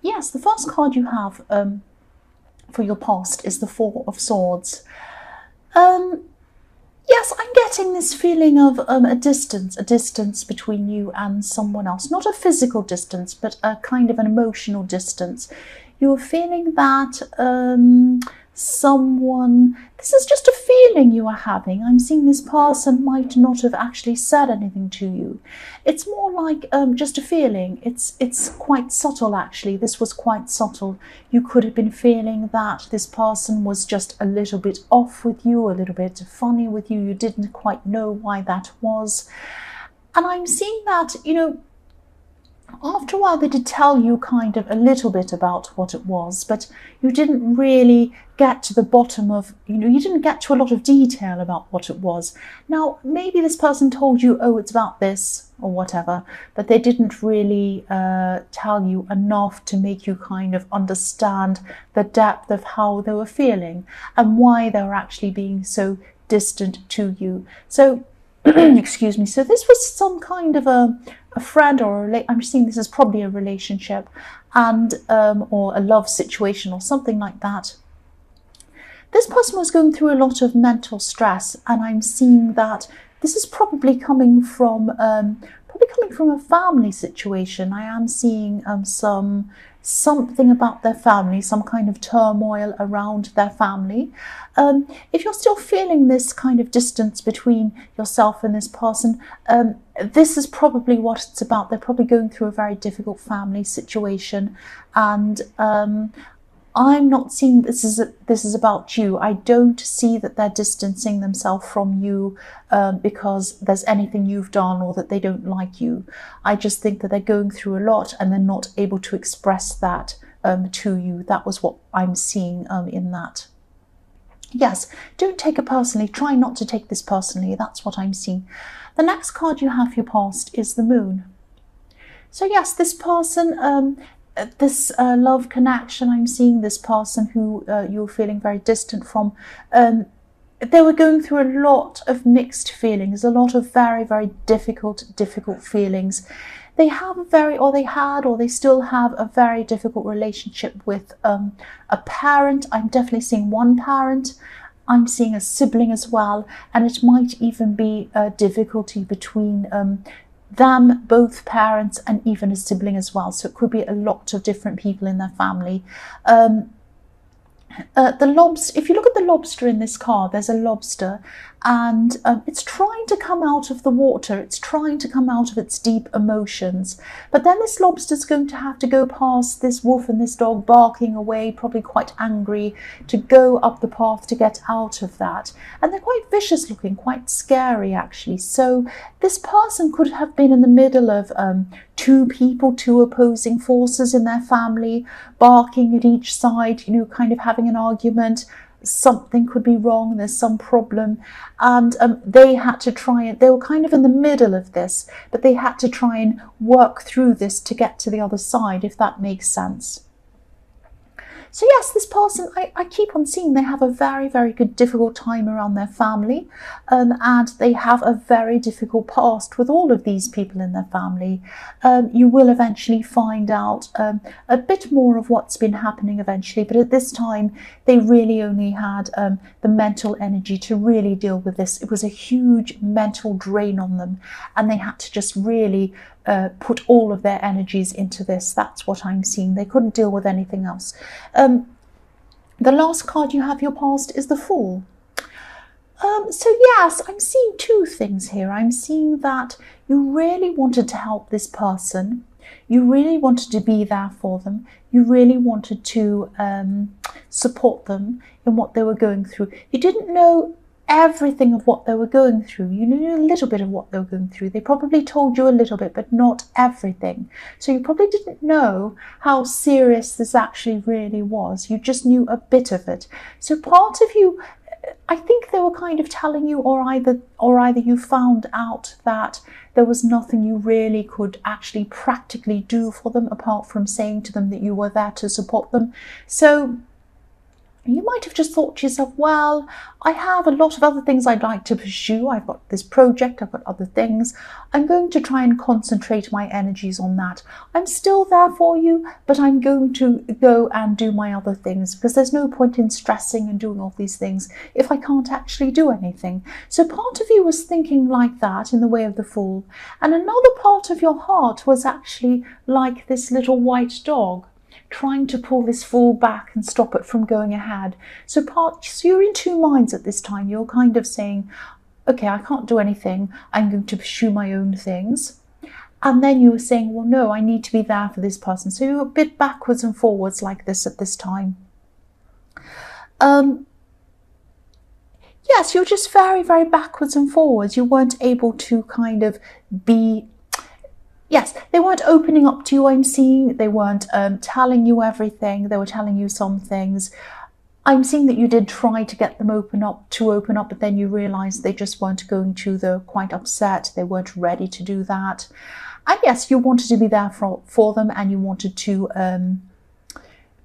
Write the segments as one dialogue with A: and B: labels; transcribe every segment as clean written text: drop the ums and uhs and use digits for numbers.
A: Yes, the first card you have for your past is the Four of Swords. Um, yes, I'm getting this feeling of a distance between you and someone else. Not a physical distance, but a kind of an emotional distance. You're feeling that someone, this is just a feeling you are having. I'm seeing this person might not have actually said anything to you. It's more like just a feeling. It's quite subtle, actually. This was quite subtle. You could have been feeling that this person was just a little bit off with you, a little bit funny with you. You didn't quite know why that was. And I'm seeing that, after a while they did tell you kind of a little bit about what it was, but you didn't really get to the bottom of, you didn't get to a lot of detail about what it was. Now, maybe this person told you, oh, it's about this or whatever, but they didn't really tell you enough to make you kind of understand the depth of how they were feeling and why they were actually being so distant to you. So, excuse me, so this was some kind of a friend or I'm seeing this as probably a relationship and or a love situation or something like that. This person was going through a lot of mental stress, and I'm seeing that this is probably coming from a family situation. I am seeing something about their family, some kind of turmoil around their family. If you're still feeling this kind of distance between yourself and this person, this is probably what it's about. They're probably going through a very difficult family situation, and I'm not seeing this is about you. I don't see that they're distancing themselves from you because there's anything you've done or that they don't like you. I just think that they're going through a lot and they're not able to express that to you. That was what I'm seeing in that. Yes, don't take it personally. Try not to take this personally. That's what I'm seeing. The next card you have for your past is the Moon. So yes, this person, this love connection, I'm seeing this person who you're feeling very distant from. They were going through a lot of mixed feelings, a lot of very, very difficult feelings. They have they still have a very difficult relationship with a parent. I'm definitely seeing one parent. I'm seeing a sibling as well, and it might even be a difficulty between them, both parents, and even a sibling as well. So it could be a lot of different people in their family. The lobster, if you look at the lobster in this card, there's a lobster, and it's trying to come out of the water. It's trying to come out of its deep emotions. But then this lobster's going to have to go past this wolf and this dog barking away, probably quite angry, to go up the path to get out of that. And they're quite vicious looking, quite scary actually. So this person could have been in the middle of two people, two opposing forces in their family, barking at each side, kind of having an argument. Something could be wrong, there's some problem, and they had to try it. They were kind of in the middle of this, but they had to try and work through this to get to the other side, if that makes sense. So yes, this person, I keep on seeing they have a very, very good, difficult time around their family, and they have a very difficult past with all of these people in their family. You will eventually find out a bit more of what's been happening eventually, but at this time, they really only had the mental energy to really deal with this. It was a huge mental drain on them, and they had to just really put all of their energies into this. That's what I'm seeing. They couldn't deal with anything else. The last card you have your past is the Fool. So yes, I'm seeing two things here. I'm seeing that you really wanted to help this person. You really wanted to be there for them. You really wanted to support them in what they were going through. You didn't know everything of what they were going through. You knew a little bit of what they were going through. They probably told you a little bit, but not everything. So you probably didn't know how serious this actually really was. You just knew a bit of it. So part of you, I think they were kind of telling you, or either you found out that there was nothing you really could actually practically do for them apart from saying to them that you were there to support them. So And you might have just thought to yourself, well, I have a lot of other things I'd like to pursue. I've got this project, I've got other things. I'm going to try and concentrate my energies on that. I'm still there for you, but I'm going to go and do my other things, because there's no point in stressing and doing all these things if I can't actually do anything. So part of you was thinking like that, in the way of the Fool. And another part of your heart was actually like this little white dog, trying to pull this Fool back and stop it from going ahead. So you're in two minds at this time. You're kind of saying, okay, I can't do anything. I'm going to pursue my own things. And then you were saying, well, no, I need to be there for this person. So you're a bit backwards and forwards like this at this time. Yes, you're just very, very backwards and forwards. You weren't able to kind of be... Yes, they weren't opening up to you, I'm seeing. They weren't telling you everything. They were telling you some things. I'm seeing that you did try to get them open up, but then you realised they just weren't going to. They're quite upset. They weren't ready to do that. And yes, you wanted to be there for them, and you wanted to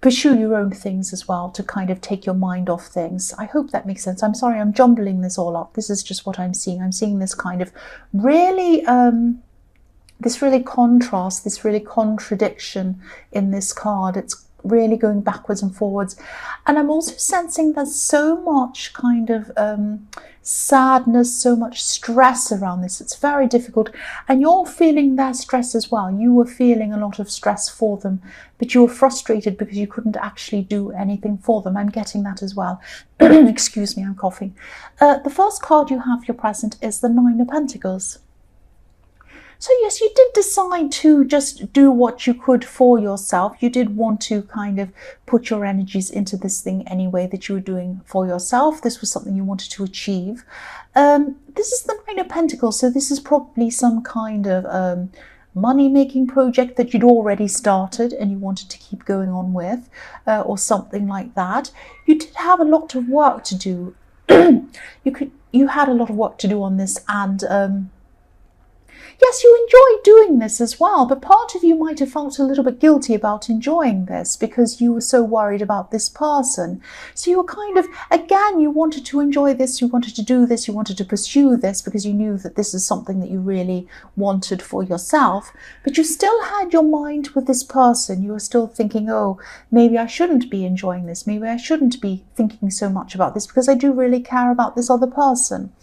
A: pursue your own things as well, to kind of take your mind off things. I hope that makes sense. I'm sorry, I'm jumbling this all up. This is just what I'm seeing. I'm seeing this kind of really... this really contrast, this really contradiction in this card. It's really going backwards and forwards. And I'm also sensing there's so much kind of sadness, so much stress around this. It's very difficult. And you're feeling their stress as well. You were feeling a lot of stress for them, but you were frustrated because you couldn't actually do anything for them. I'm getting that as well. Excuse me, I'm coughing. The first card you have, your present, is the Nine of Pentacles. So yes, you did decide to just do what you could for yourself. You did want to kind of put your energies into this thing anyway that you were doing for yourself. This was something you wanted to achieve. This is the Nine of Pentacles, so this is probably some kind of money-making project that you'd already started and you wanted to keep going on with, or something like that. You did have a lot of work to do. You had a lot of work to do on this, and yes, you enjoyed doing this as well, but part of you might have felt a little bit guilty about enjoying this because you were so worried about this person. So you were kind of, again, you wanted to enjoy this, you wanted to do this, you wanted to pursue this because you knew that this is something that you really wanted for yourself, but you still had your mind with this person. You were still thinking, oh, maybe I shouldn't be enjoying this, maybe I shouldn't be thinking so much about this because I do really care about this other person.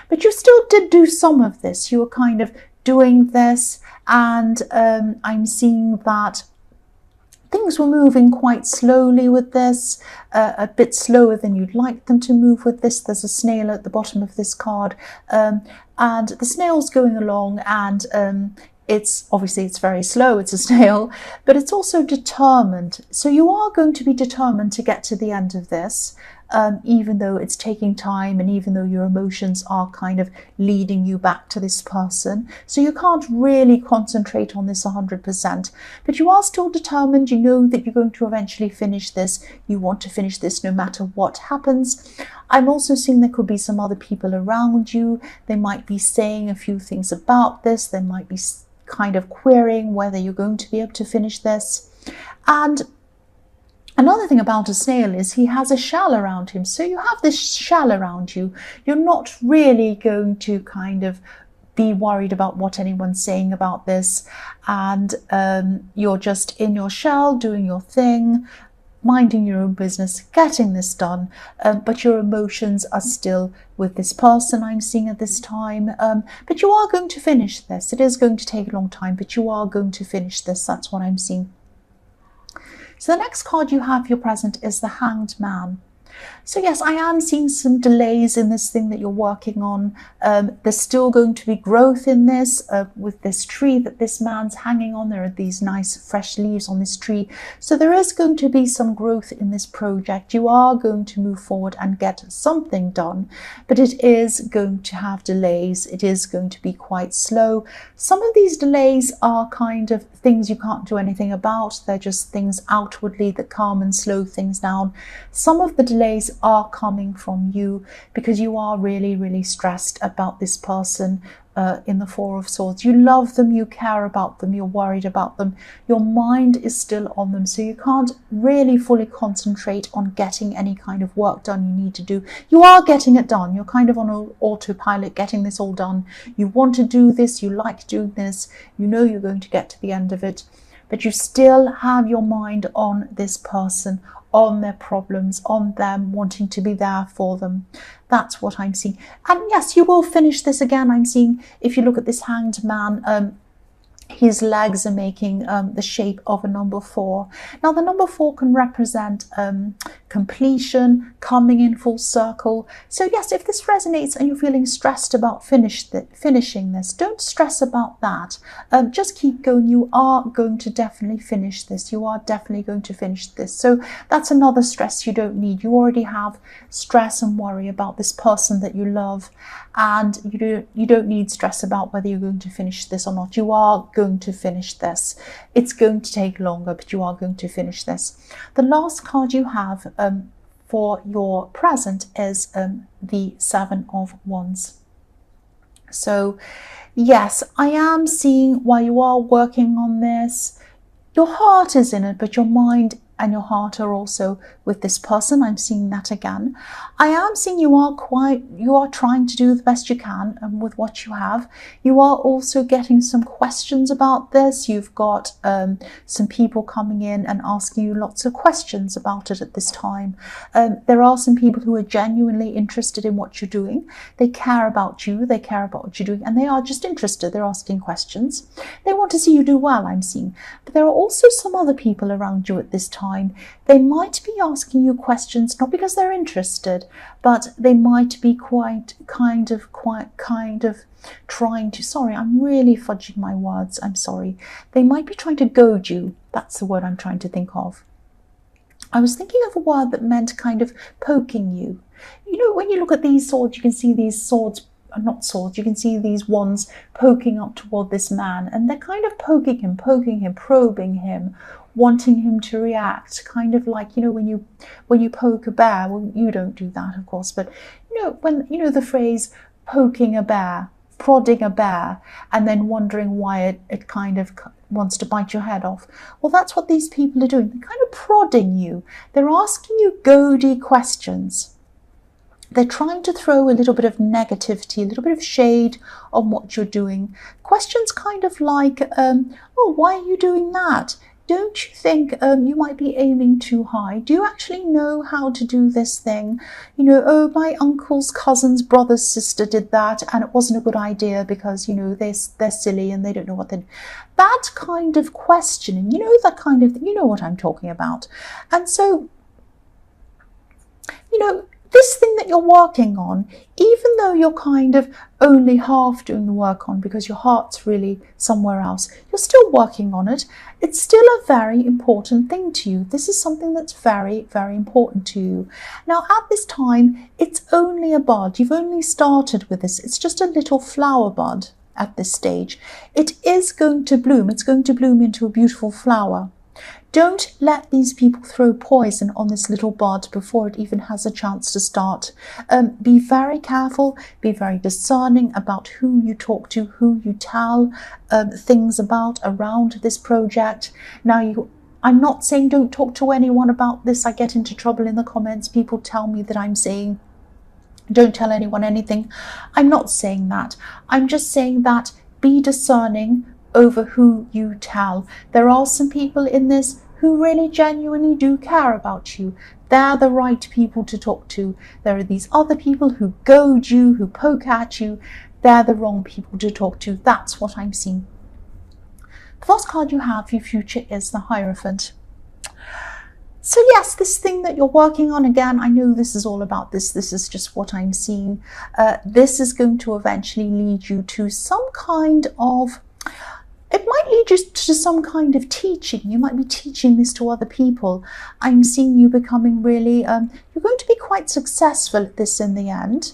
A: But you still did do some of this. You were kind of doing this, and I'm seeing that things were moving quite slowly with this, a bit slower than you'd like them to move with this. There's a snail at the bottom of this card, and the snail's going along, and it's very slow, it's a snail, but it's also determined. So you are going to be determined to get to the end of this, even though it's taking time and even though your emotions are kind of leading you back to this person. So you can't really concentrate on this 100%, but you are still determined. You know that you're going to eventually finish this. You want to finish this no matter what happens. I'm also seeing there could be some other people around you. They might be saying a few things about this. They might be kind of querying whether you're going to be able to finish this. And another thing about a snail is he has a shell around him. So you have this shell around you. You're not really going to kind of be worried about what anyone's saying about this. And you're just in your shell, doing your thing, minding your own business, getting this done. But your emotions are still with this person, I'm seeing at this time. But you are going to finish this. It is going to take a long time, but you are going to finish this. That's what I'm seeing. So the next card you have, your present, is the Hanged Man. So yes, I am seeing some delays in this thing that you're working on. There's still going to be growth in this, with this tree that this man's hanging on. There are these nice fresh leaves on this tree. So there is going to be some growth in this project. You are going to move forward and get something done, but it is going to have delays. It is going to be quite slow. Some of these delays are kind of things you can't do anything about. They're just things outwardly that calm and slow things down. Some of the delays delays are coming from you because you are really, really stressed about this person in the Four of Swords. You love them, you care about them, you're worried about them. Your mind is still on them, so you can't really fully concentrate on getting any kind of work done you need to do. You are getting it done. You're kind of on an autopilot, getting this all done. You want to do this, you like doing this, you know you're going to get to the end of it, but you still have your mind on this person, on their problems, on them wanting to be there for them. That's what I'm seeing. And yes, you will finish this again. I'm seeing, if you look at this Hanged Man, his legs are making the shape of a number 4. Now, the number 4 can represent completion, coming in full circle. So yes, if this resonates and you're feeling stressed about finishing this, don't stress about that. Just keep going. You are going to definitely finish this. You are definitely going to finish this. So that's another stress you don't need. You already have stress and worry about this person that you love, and you don't need stress about whether you're going to finish this or not. You are going to finish this. It's going to take longer, but you are going to finish this. The last card you have for your present is the Seven of Wands. So yes, I am seeing while you are working on this, your heart is in it, but your mind and your heart are also with this person. I'm seeing that again. I am seeing you are trying to do the best you can with what you have. You are also getting some questions about this. You've got some people coming in and asking you lots of questions about it at this time. There are some people who are genuinely interested in what you're doing. They care about you, they care about what you're doing, and they are just interested. They're asking questions. They want to see you do well, I'm seeing. But there are also some other people around you at this time. They might be asking you questions, not because they're interested, but they might be quite kind of trying to, sorry, I'm really fudging my words, I'm sorry. They might be trying to goad you. That's the word I'm trying to think of. I was thinking of a word that meant kind of poking you. You know, when you look at these swords, you can see these swords, not swords, you can see these wands poking up toward this man, and they're kind of poking him, probing him, wanting him to react, kind of like, you know, when you poke a bear. Well, you don't do that, of course, but you know, when you know the phrase poking a bear, prodding a bear, and then wondering why it kind of wants to bite your head off. Well, that's what these people are doing. They're kind of prodding you. They're asking you goady questions. They're trying to throw a little bit of negativity, a little bit of shade on what you're doing. Questions kind of like, oh, why are you doing that? Don't you think you might be aiming too high? Do you actually know how to do this thing? You know, oh, my uncle's cousin's brother's sister did that and it wasn't a good idea because, you know, they're silly and they don't know what they're... That kind of questioning, you know, that kind of thing, you know what I'm talking about. And so, you know, this thing that you're working on, even though you're kind of only half doing the work on because your heart's really somewhere else, you're still working on it. It's still a very important thing to you. This is something that's very, very important to you. Now, at this time, it's only a bud. You've only started with this. It's just a little flower bud at this stage. It is going to bloom. It's going to bloom into a beautiful flower. Don't let these people throw poison on this little bud before it even has a chance to start. Be very careful, be very discerning about who you talk to, who you tell things about around this project. Now, I'm not saying don't talk to anyone about this. I get into trouble in the comments. People tell me that I'm saying don't tell anyone anything. I'm not saying that. I'm just saying that be discerning over who you tell. There are some people in this who really genuinely do care about you. They're the right people to talk to. There are these other people who goad you, who poke at you. They're the wrong people to talk to. That's what I'm seeing. The first card you have for your future is the Hierophant. So yes, this thing that you're working on, again, I know this is all about this. This is just what I'm seeing. This is going to eventually lead you to some kind of... It might lead you to some kind of teaching. You might be teaching this to other people. I'm seeing you becoming really, you're going to be quite successful at this in the end.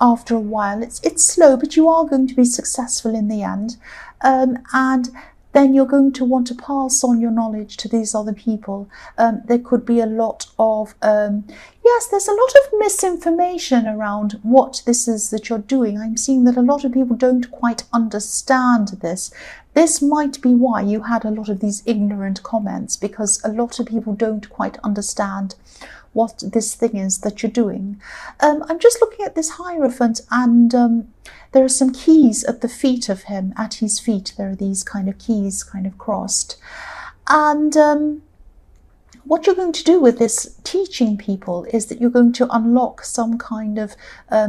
A: After a while, it's slow, but you are going to be successful in the end. And then you're going to want to pass on your knowledge to these other people. There could be a lot of, yes, there's a lot of misinformation around what this is that you're doing. I'm seeing that a lot of people don't quite understand this. This might be why you had a lot of these ignorant comments, because a lot of people don't quite understand what this thing is that you're doing. I'm just looking at this Hierophant, and there are some keys at the feet of him, at his feet. There are these kind of keys kind of crossed. And what you're going to do with this teaching people is that you're going to unlock some kind of,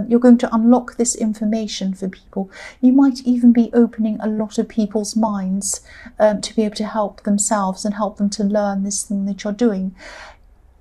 A: you're going to unlock this information for people. You might even be opening a lot of people's minds to be able to help themselves and help them to learn this thing that you're doing.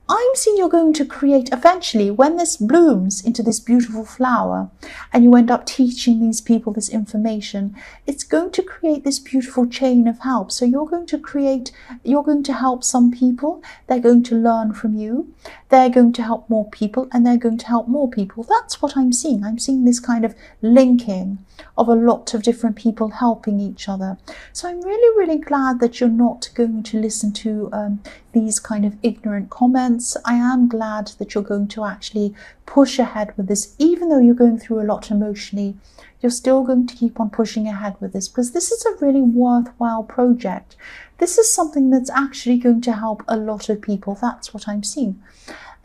A: I'm seeing you're going to create, eventually, when this blooms into this beautiful flower and you end up teaching these people this information, it's going to create this beautiful chain of help. So you're going to help some people, they're going to learn from you, they're going to help more people, and they're going to help more people. That's what I'm seeing. I'm seeing this kind of linking of a lot of different people helping each other. So I'm really, really glad that you're not going to listen to these kind of ignorant comments. I am glad that you're going to actually push ahead with this. Even though you're going through a lot emotionally, you're still going to keep on pushing ahead with this, because this is a really worthwhile project. This is something that's actually going to help a lot of people. That's what I'm seeing.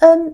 A: The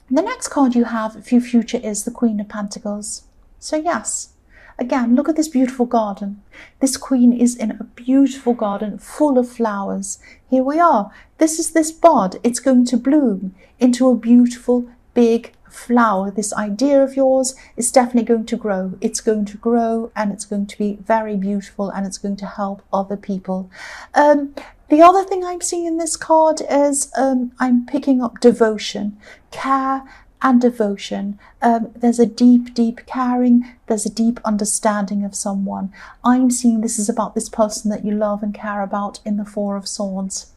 A: next card you have for your future is the Queen of Pentacles. So yes, again, look at this beautiful garden. This queen is in a beautiful garden full of flowers. Here we are. This is this bud. It's going to bloom into a beautiful big flower. This idea of yours is definitely going to grow. It's going to grow, and it's going to be very beautiful, and it's going to help other people. The other thing I'm seeing in this card is I'm picking up devotion, care, and devotion. There's a deep, deep caring. There's a deep understanding of someone. I'm seeing this is about this person that you love and care about in the Four of Swords.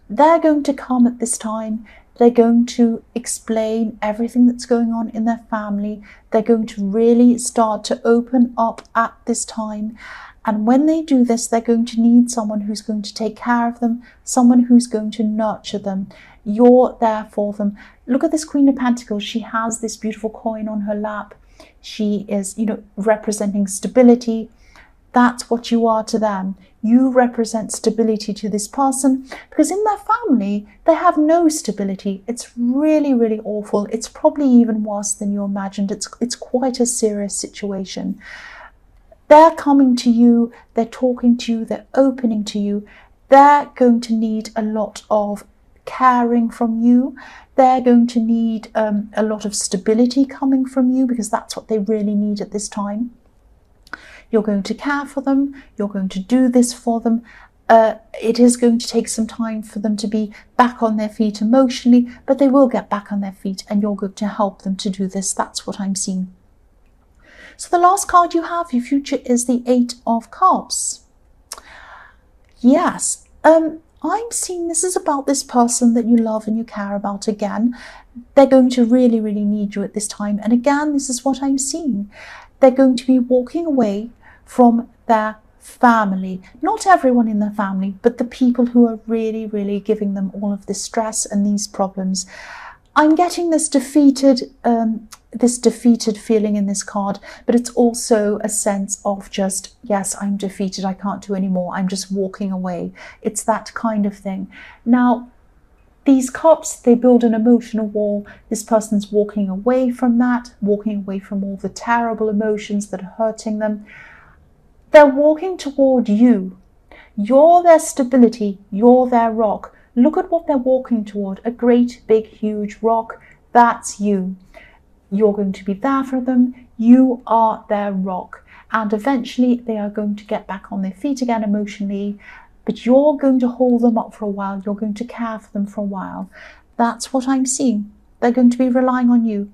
A: They're going to come at this time. They're going to explain everything that's going on in their family. They're going to really start to open up at this time. And when they do this, they're going to need someone who's going to take care of them, someone who's going to nurture them. You're there for them. Look at this Queen of Pentacles. She has this beautiful coin on her lap. She is, representing stability. That's what you are to them. You represent stability to this person, because in their family, they have no stability. It's really, really awful. It's probably even worse than you imagined. It's quite a serious situation. They're coming to you, they're talking to you, they're opening to you. They're going to need a lot of caring from you. They're going to need a lot of stability coming from you, because that's what they really need at this time. You're going to care for them. You're going to do this for them. It is going to take some time for them to be back on their feet emotionally, but they will get back on their feet, and you're going to help them to do this. That's what I'm seeing. So the last card you have, your future, is the Eight of Cups. Yes, I'm seeing this is about this person that you love and you care about again. They're going to really, really need you at this time. And again, this is what I'm seeing. They're going to be walking away from their family. Not everyone in their family, but the people who are really, really giving them all of this stress and these problems. I'm getting this defeated feeling in this card, but it's also a sense of just, yes, I'm defeated, I can't do anymore, I'm just walking away. It's that kind of thing. Now, these cups, they build an emotional wall. This person's walking away from that, walking away from all the terrible emotions that are hurting them. They're walking toward you. You're their stability, you're their rock. Look at what they're walking toward, a great, big, huge rock. That's you. You're going to be there for them. You are their rock. And eventually they are going to get back on their feet again emotionally, but you're going to hold them up for a while. You're going to care for them for a while. That's what I'm seeing. They're going to be relying on you.